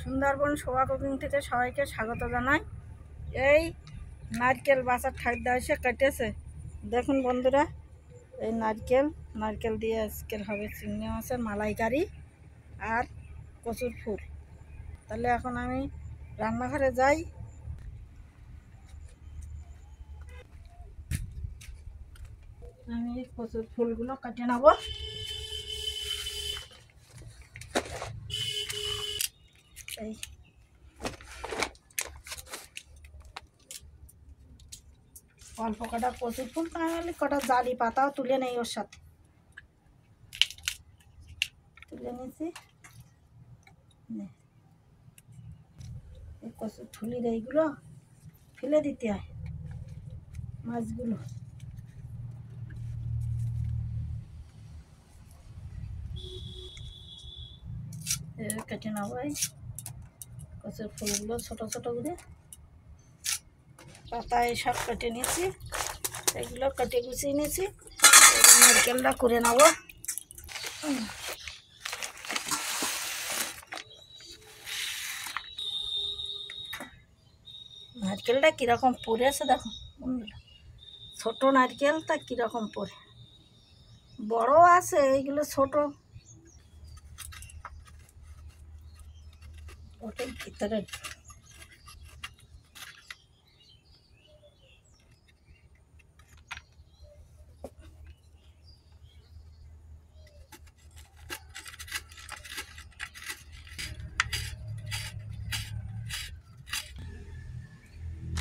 সুন্দরবন শোভা cooking থেকে সবাইকে স্বাগত জানাই। এই নারকেল বাছার ঠাকুরদা এসে কেটেছে, দেখুন বন্ধুরা। এই নারকেল দিয়ে আজকের হবে চিংড়ি মাছের মালাইকারি আর কচুর ফুল। তাহলে এখন আমি রান্নাঘরে যাই। আমি কচুর ফুলগুলো কেটে নেব। এই অল্প কটা কচুর ফুল, তাহলে কটা জালি পাতাও তুলে নেই, ওর সাথে তুলে নিয়েছি। এই কচুর ফুলের এইগুলো ফেলে দিতে হয়, মাছগুলো কেটে নেবো। এই কচুর ফুলগুলো ছোটো ছোটো করে পাতায় সব কেটে নিয়েছি, এগুলো কেটে গুছিয়ে নিয়েছি। নারকেলটা করে নেব। নারকেলটা কীরকম পড়েছে দেখো বন্ধুরা, ছোটো নারকেল তা কীরকম পড়ে, বড় আছে এইগুলো ছোট। ওটার ভিতরে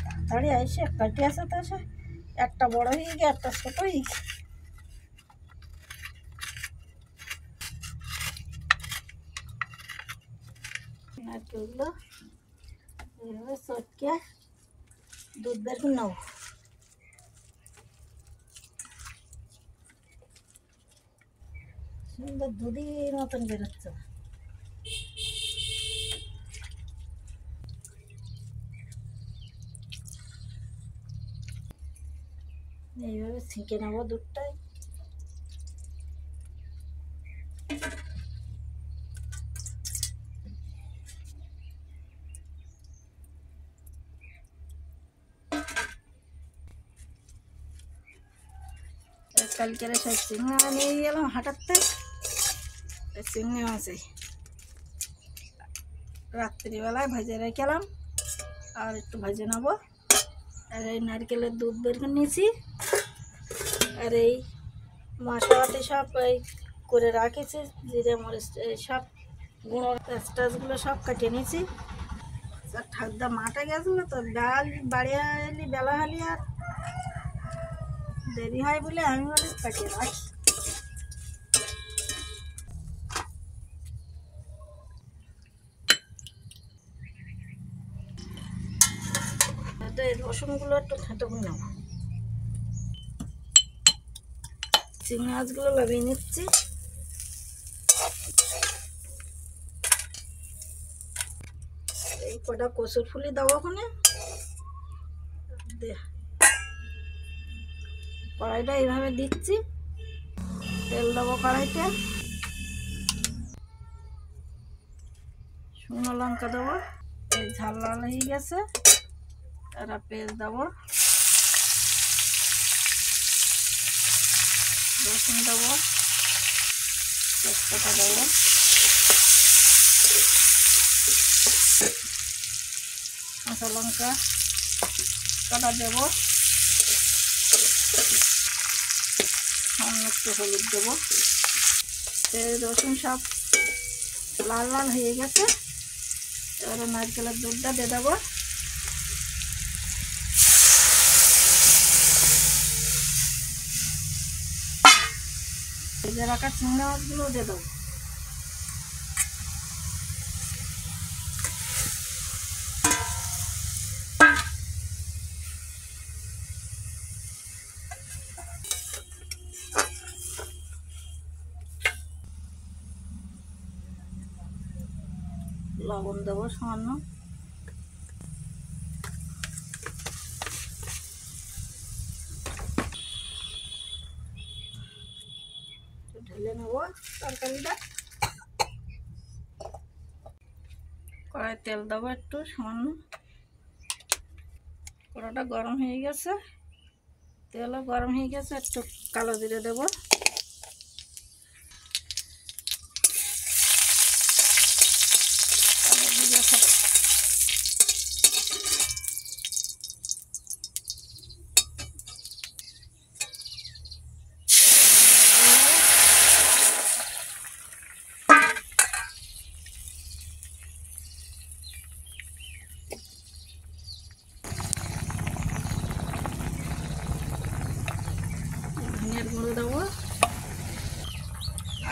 তাড়াতাড়ি এসে কাটে আসে, তো সে একটা বড় হয়ে গিয়ে একটা ছোট হয়ে গেছে। নারকেলগুলো এইভাবে চটকে দুধ বের করে নেব। সুন্দর দুধের মতন বেরোচ্ছে। এইভাবে ছেঁকে নেবো দুধটাই। কালকের সব চিংড়ি মাছ নিয়ে গেলাম হাটাতে, চিংড়ি মাছে রাত্রিবেলায় ভেজে রেখেলাম, আর একটু ভেজে নেবো। আর এই নারকেলের দুধ বের করে নিয়েছি, আর এই মশলাতে সব এই করে রাখেছি, জিরে মরিচ সব গুঁড়ো পেঁয়াজগুলো সব কাটিয়ে নিয়েছি। ঠাকুরদা মাঠে গেছিলো তো, বাড়ি এলি বেলা হলি আর দেরি হয় বলে আমি বলি কাটিয়ে রাখি। এই রসুনগুলো একটু খেতে করে নেব। চিংড়ি মাছগুলো লাগিয়ে নিচ্ছি। এই কটা কচুর ফুলি দেবো ওখানে। কড়াইটা এইভাবে দিচ্ছি, তেল দেবো কড়াইতে, শুকনো লঙ্কা দেবো। এই ঝাল লাল হয়ে গেছে, আর পেঁয়াজ দেবো, রসুন দেবো, তেজপাতা দেবো, কাঁচা লঙ্কা কাটা দেবো, একটু হলুদ দেবো। রসুন সব লাল লাল হয়ে গেছে, এবারে নারকেলের দুধটা দিয়ে দেবো। ভেজে রাখা চিংড়ি মাছগুলো দিয়ে দেবো। লবণ দেবো সামান্য, ঢেলে নেবো তরকারিটা। কড়াই তেল দেবো একটু সামান্য। কড়াটা গরম হয়ে গেছে, তেলও গরম হয়ে গেছে, একটু কালো জিরে দেবো। কালো জিরে ধনিয়ার গুঁড়ো দেবো,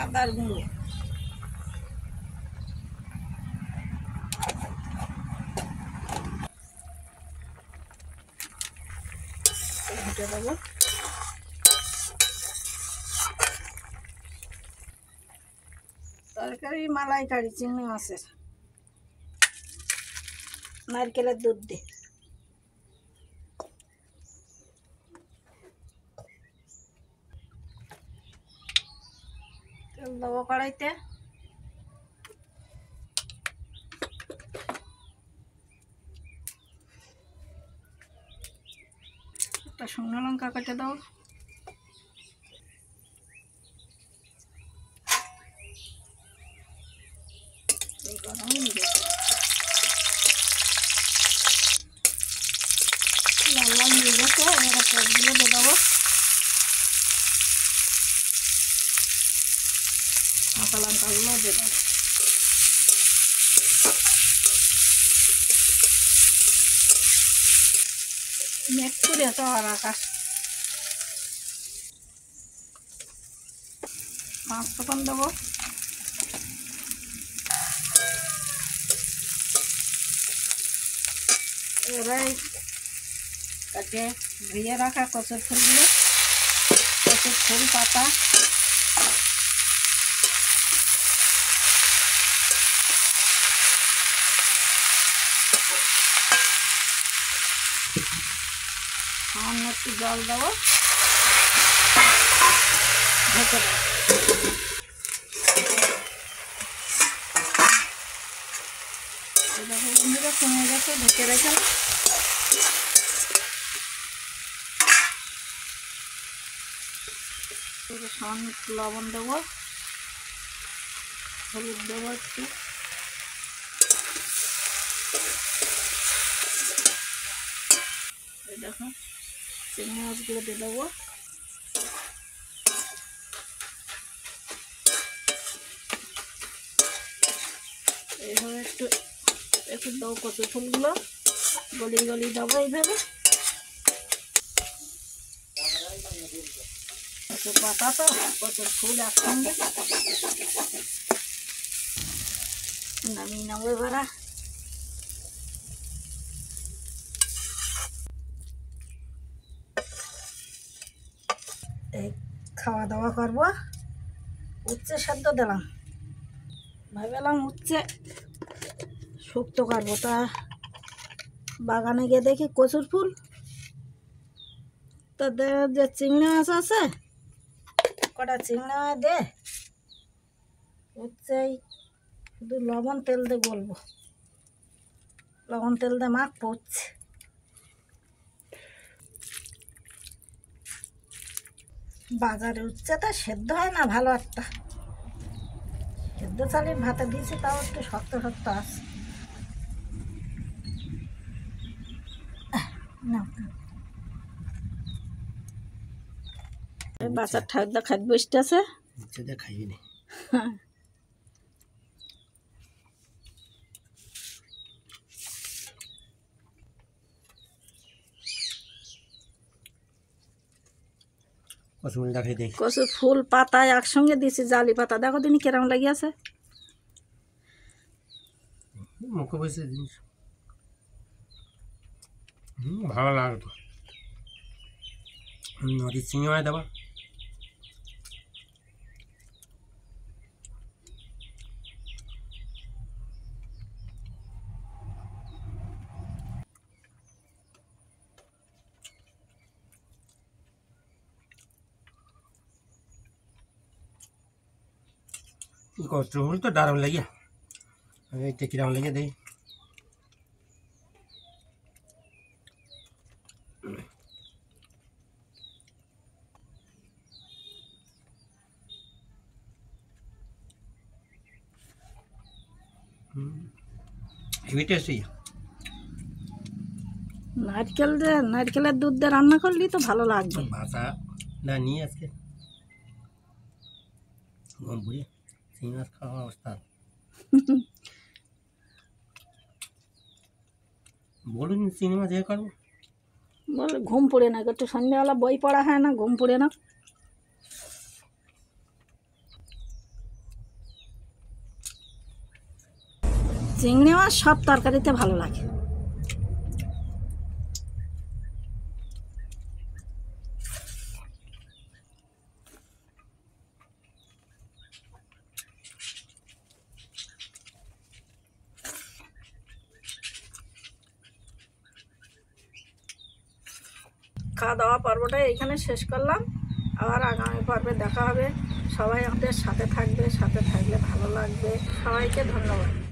আদার গুঁড়ো, ভুটে দেবো। তরকারি মালাইকারি চিংড়ি মাছের নারকেলের দুধ দিয়ে। তেল দেবো কড়াইতে, একটা শুকনো লঙ্কা কেটে দাও, লাল লাল হয়ে গেছে, এবার পেঁয়াজগুলো দিয়ে দেবো, কাঁচা লঙ্কাগুলো দিয়ে দেবো। মেঘ করে তো আর আকাশ। পাঁচ ফোড়ন দেবো, এবারে তাকে ধুয়ে রাখা কচুর ফুলগুলো, কচুর ফুল পাতা, সামান্য একটু জল দেবো, ঢেকে দেবো। দেখো বন্ধুরা কমে গেছে, ঢেকে রেখে সামান্য একটু লবণ দেবো, হলুদ দেবো একটু, দেখো চিংড়ি মাছগুলো দিয়ে দেবো, এইভাবে একটু একটু দেবো। কচুর ফুলগুলো গলিয়ে গলিয়ে দেবো এইভাবে। কচুর পাতা তো কচুর ফুল একসঙ্গে নামিয়ে নেবো এবার। এই খাওয়া দাওয়া করবো, উচ্ছে সেদ্ধ দিলাম, ভাবলাম উচ্ছে শুক্তো করবো, তা বাগানে গিয়ে দেখি কচুর ফুল, তাদের যে চিংড়ি মাছ আছে কটা চিংড়ি মাছ দে উচ্ছে শুধু লবণ তেল দিয়ে গলবো, লবণ তেল দিয়ে মাখ পড়ছে। বাজারে উচ্ছেটা সেদ্ধ হয় না ভালো একটা, সেদ্ধ চালের ভাতে দিয়েছি তাও একটু শক্ত শক্ত আছে। না বাচ্চার ঠাকুরদা খাদ্য বসতে আছে, খাইয়ে নি কচুর ফুল পাতায় একসঙ্গে দিয়েছি, জালি পাতা দেখো দিনই কেরম লাগিয়েছে, মুখে বসে জিনিস ভালো লাগে তো। নদীর চিংড়ি মাছ দেবা, কচুর ফুল তো দারুণ লাগিয়া, কিরম লেগে দেই। Heavy tasty. নারকেলের দুধ দিয়ে রান্না করলি তো ভালো লাগবে। ভাষা না নিয়ে আজকে ঘুম পুড়ে চিংড়ি মাছ খাওয়া অবস্থা। বলুন চিংড়ি মাছ এ করবো, বলে ঘুম পড়ে না, একটু সন্ধ্যাবেলা বই পড়া হয় না, ঘুম পড়ে না। চিংড়ি মাছ সব তরকারিতে ভালো লাগে। খাওয়া দাওয়া পর্বটা এইখানে শেষ করলাম। আবার আগামী পর্বে দেখা হবে। সবাই আমাদের সাথে থাকবে, সাথে থাকলে ভালো লাগবে। সবাইকে ধন্যবাদ।